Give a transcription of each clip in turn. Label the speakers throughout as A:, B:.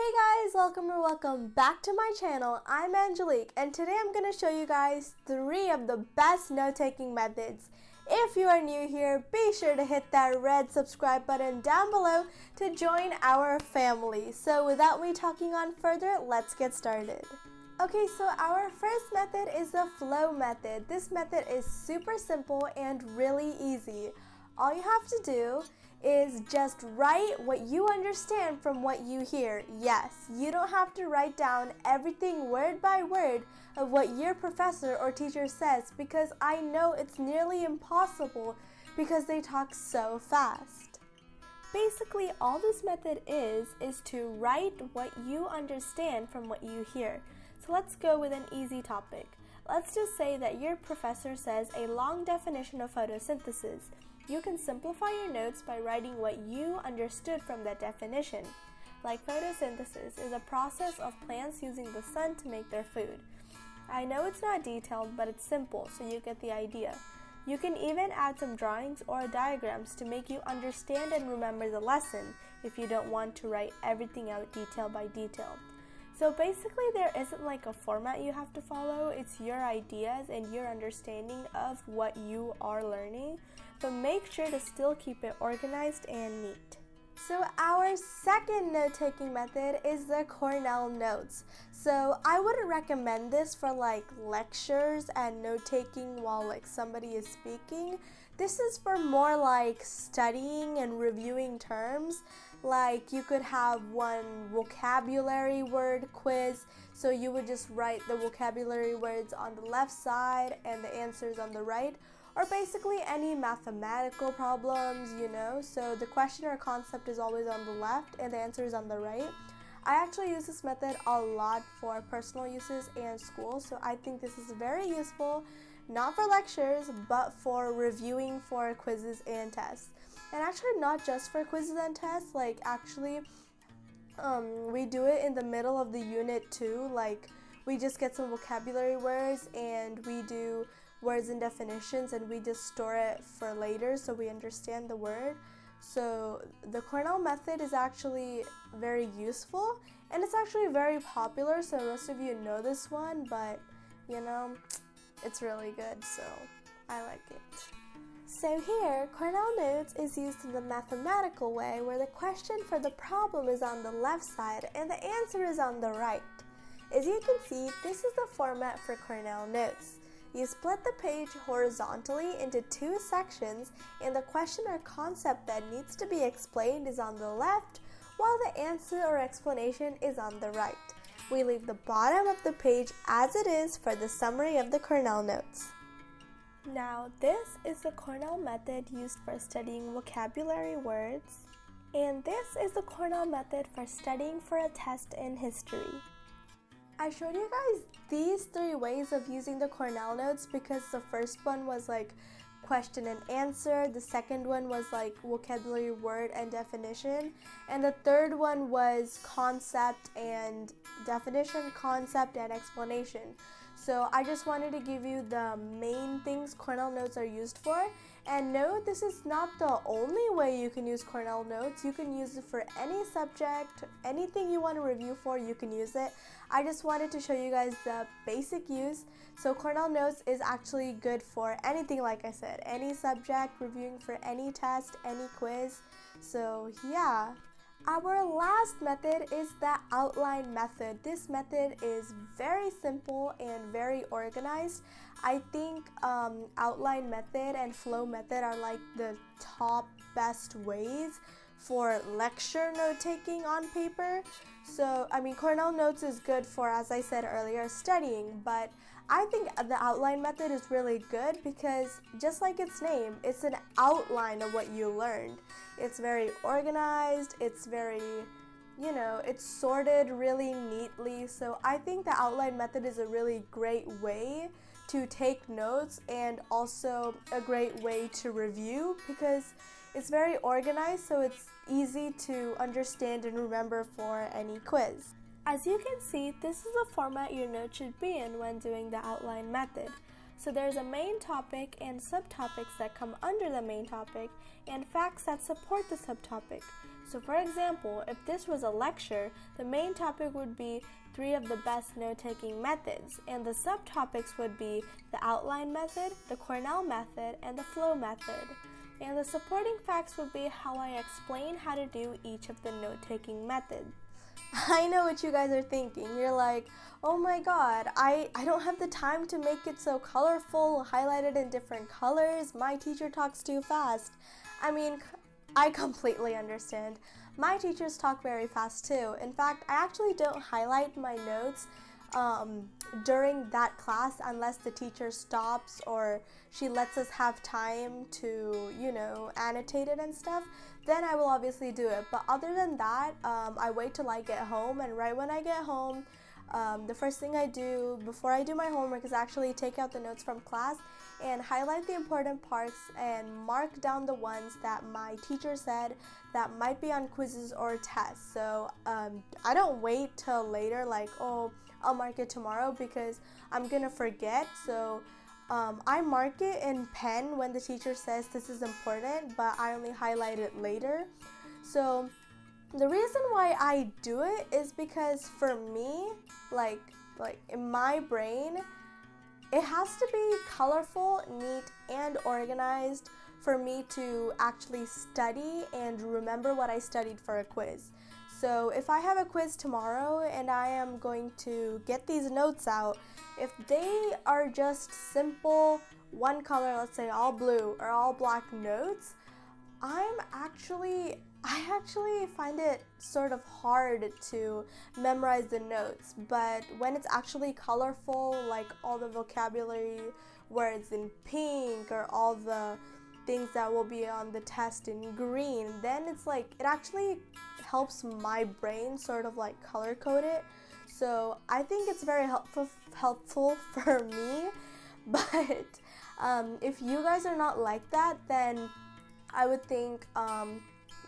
A: Hey guys, welcome back to my channel. I'm Angelique and today I'm going to show you guys 3 of the best note-taking methods. If you are new here, be sure to hit that red subscribe button down below to join our family. So without me talking on further, let's get started. Okay, so our first method is the flow method. This method is super simple and really easy. All you have to do is just write what you understand from what you hear. Yes, you don't have to write down everything word by word of what your professor or teacher says, because I know it's nearly impossible because they talk so fast. Basically, all this method is to write what you understand from what you hear. So let's go with an easy topic. Let's just say that your professor says a long definition of photosynthesis. You can simplify your notes by writing what you understood from that definition. Like photosynthesis is a process of plants using the sun to make their food. I know it's not detailed, but it's simple, so you get the idea. You can even add some drawings or diagrams to make you understand and remember the lesson if you don't want to write everything out detail by detail. So basically there isn't like a format you have to follow, it's your ideas and your understanding of what you are learning, but make sure to still keep it organized and neat. So our second note-taking method is the Cornell Notes. So I wouldn't recommend this for like lectures and note-taking while like somebody is speaking. This is for more like studying and reviewing terms. Like you could have one vocabulary word quiz, so you would just write the vocabulary words on the left side and the answers on the right. Or basically any mathematical problems, so the question or concept is always on the left and the answer is on the right. I actually use this method a lot for personal uses and school, so I think this is very useful, not for lectures, but for reviewing for quizzes and tests. And actually not just for quizzes and tests, like actually we do it in the middle of the unit too, like we just get some vocabulary words and we do words and definitions and we just store it for later so we understand the word. So the Cornell method is actually very useful and it's actually very popular, so most of you know this one, but it's really good, so I like it. So here, Cornell Notes is used in the mathematical way where the question for the problem is on the left side and the answer is on the right. As you can see, this is the format for Cornell Notes. You split the page horizontally into 2 sections and the question or concept that needs to be explained is on the left while the answer or explanation is on the right. We leave the bottom of the page as it is for the summary of the Cornell Notes. Now this is the Cornell method used for studying vocabulary words, and this is the Cornell method for studying for a test in history. I showed you guys these 3 ways of using the Cornell Notes because the first one was like question and answer, the second one was like vocabulary word and definition, and the third one was concept and definition, concept and explanation. So I just wanted to give you the main things Cornell Notes are used for. And no, this is not the only way you can use Cornell Notes. You can use it for any subject, anything you want to review for, you can use it. I just wanted to show you guys the basic use. So Cornell Notes is actually good for anything, like I said, any subject, reviewing for any test, any quiz. So yeah. Our last method is the outline method. This method is very simple and very organized. I think outline method and flow method are like the top best ways for lecture note-taking on paper. So, Cornell Notes is good for, as I said earlier, studying, but I think the outline method is really good because just like its name, it's an outline of what you learned. It's very organized, it's very, it's sorted really neatly. So I think the outline method is a really great way to take notes and also a great way to review because it's very organized, so it's easy to understand and remember for any quiz. As you can see, this is the format your notes should be in when doing the outline method. So there's a main topic and subtopics that come under the main topic and facts that support the subtopic. So for example, if this was a lecture, the main topic would be 3 of the best note-taking methods, and the subtopics would be the outline method, the Cornell method, and the flow method. And the supporting facts would be how I explain how to do each of the note-taking methods. I know what you guys are thinking. You're like, oh my god, I don't have the time to make it so colorful, highlighted in different colors. My teacher talks too fast. I mean, I completely understand. My teachers talk very fast too. In fact, I actually don't highlight my notes during that class unless the teacher stops or she lets us have time to, annotate it and stuff. Then I will obviously do it. But other than that, I wait till I get home, and right when I get home, the first thing I do before I do my homework is actually take out the notes from class and highlight the important parts and mark down the ones that my teacher said that might be on quizzes or tests. So I don't wait till later, like, oh, I'll mark it tomorrow because I'm gonna forget. So I mark it in pen when the teacher says this is important, but I only highlight it later. So the reason why I do it is because for me, like in my brain, it has to be colorful, neat, and organized for me to actually study and remember what I studied for a quiz. So if I have a quiz tomorrow and I am going to get these notes out, if they are just simple one color, let's say all blue or all black notes, I actually find it sort of hard to memorize the notes. But when it's actually colorful, like all the vocabulary words in pink or all the things that will be on the test in green, then it's like it actually helps my brain sort of like color code it. So I think it's very helpful for me. But if you guys are not like that, then I would think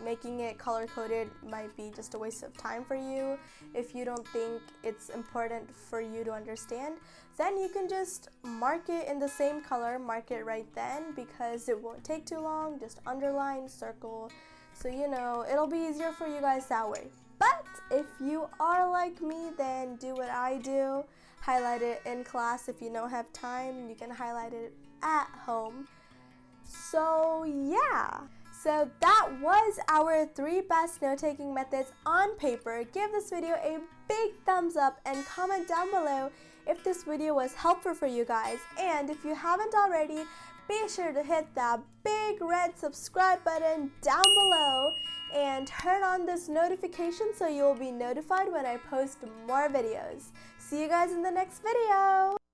A: making it color-coded might be just a waste of time for you. If you don't think it's important for you to understand, then you can just mark it in the same color, mark it right then, because it won't take too long. Just underline, circle, so it'll be easier for you guys that way. But if you are like me, then do what I do. Highlight it in class. If you don't have time, you can highlight it at home. So yeah. So that was our 3 best note-taking methods on paper. Give this video a big thumbs up and comment down below if this video was helpful for you guys. And if you haven't already, be sure to hit that big red subscribe button down below and turn on this notification so you will be notified when I post more videos. See you guys in the next video.